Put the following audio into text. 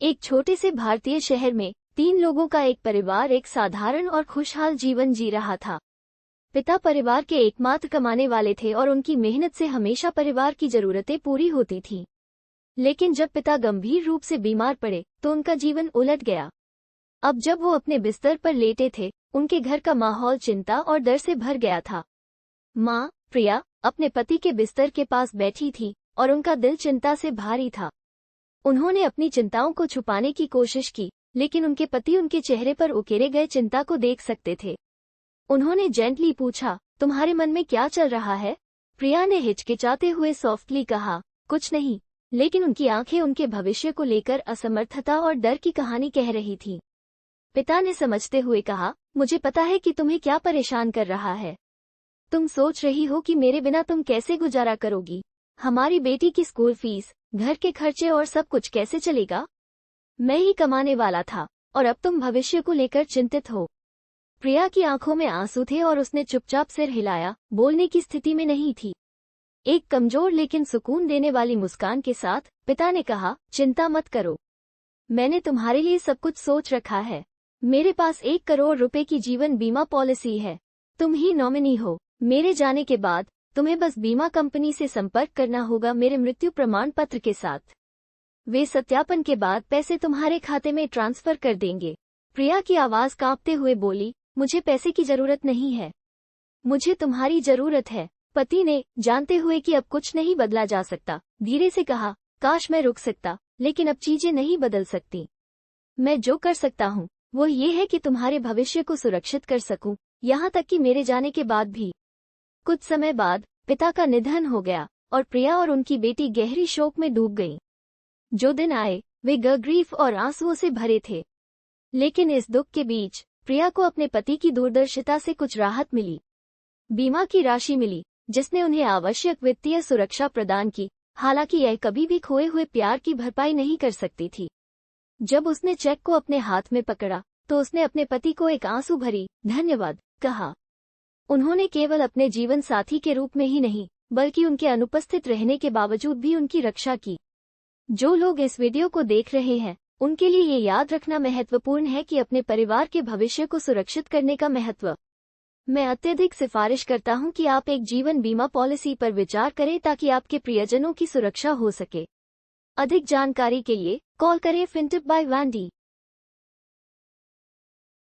एक छोटे से भारतीय शहर में 3 लोगों का एक परिवार एक साधारण और खुशहाल जीवन जी रहा था। पिता परिवार के एकमात्र कमाने वाले थे और उनकी मेहनत से हमेशा परिवार की जरूरतें पूरी होती थीं। लेकिन जब पिता गंभीर रूप से बीमार पड़े तो उनका जीवन उलट गया। अब जब वो अपने बिस्तर पर लेटे थे, उनके घर का माहौल चिंता और डर से भर गया था। माँ प्रिया अपने पति के बिस्तर के पास बैठी थी और उनका दिल चिंता से भारी था। उन्होंने अपनी चिंताओं को छुपाने की कोशिश की, लेकिन उनके पति उनके चेहरे पर उकेरे गए चिंता को देख सकते थे। उन्होंने जेंटली पूछा, तुम्हारे मन में क्या चल रहा है? प्रिया ने हिचकिचाते हुए सॉफ्टली कहा, कुछ नहीं, लेकिन उनकी आंखें उनके भविष्य को लेकर असमर्थता और डर की कहानी कह रही थीं। पिता ने समझते हुए कहा, मुझे पता है कि तुम्हें क्या परेशान कर रहा है। तुम सोच रही हो कि मेरे बिना तुम कैसे गुजारा करोगी। हमारी बेटी की स्कूल फीस, घर के खर्चे और सब कुछ कैसे चलेगा? मैं ही कमाने वाला था और अब तुम भविष्य को लेकर चिंतित हो। प्रिया की आंखों में आंसू थे और उसने चुपचाप सिर हिलाया, बोलने की स्थिति में नहीं थी। एक कमजोर लेकिन सुकून देने वाली मुस्कान के साथ पिता ने कहा, चिंता मत करो, मैंने तुम्हारे लिए सब कुछ सोच रखा है। मेरे पास 1 करोड़ रुपए की जीवन बीमा पॉलिसी है। तुम ही नॉमिनी हो। मेरे जाने के बाद तुम्हें बस बीमा कंपनी से संपर्क करना होगा मेरे मृत्यु प्रमाण पत्र के साथ। वे सत्यापन के बाद पैसे तुम्हारे खाते में ट्रांसफर कर देंगे। प्रिया की आवाज कांपते हुए बोली, मुझे पैसे की जरूरत नहीं है, मुझे तुम्हारी जरूरत है। पति ने, जानते हुए कि अब कुछ नहीं बदला जा सकता, धीरे से कहा, काश मैं रुक सकता, लेकिन अब चीजें नहीं बदल सकती। मैं जो कर सकता हूँ वो ये है कि तुम्हारे भविष्य को सुरक्षित कर सकूं, यहाँ तक कि मेरे जाने के बाद भी। कुछ समय बाद पिता का निधन हो गया और प्रिया और उनकी बेटी गहरी शोक में डूब गईं। जो दिन आए वे ग्रीफ और आंसुओं से भरे थे। लेकिन इस दुख के बीच प्रिया को अपने पति की दूरदर्शिता से कुछ राहत मिली। बीमा की राशि मिली जिसने उन्हें आवश्यक वित्तीय सुरक्षा प्रदान की। हालांकि यह कभी भी खोए हुए प्यार की भरपाई नहीं कर सकती थी। जब उसने चेक को अपने हाथ में पकड़ा तो उसने अपने पति को एक आंसू भरी धन्यवाद कहा। उन्होंने केवल अपने जीवन साथी के रूप में ही नहीं, बल्कि उनके अनुपस्थित रहने के बावजूद भी उनकी रक्षा की। जो लोग इस वीडियो को देख रहे हैं, उनके लिए ये याद रखना महत्वपूर्ण है कि अपने परिवार के भविष्य को सुरक्षित करने का महत्व। मैं अत्यधिक सिफारिश करता हूं कि आप एक जीवन बीमा पॉलिसी पर विचार करें ताकि आपके प्रियजनों की सुरक्षा हो सके। अधिक जानकारी के लिए कॉल करें फिनटिप बाय वैंडी।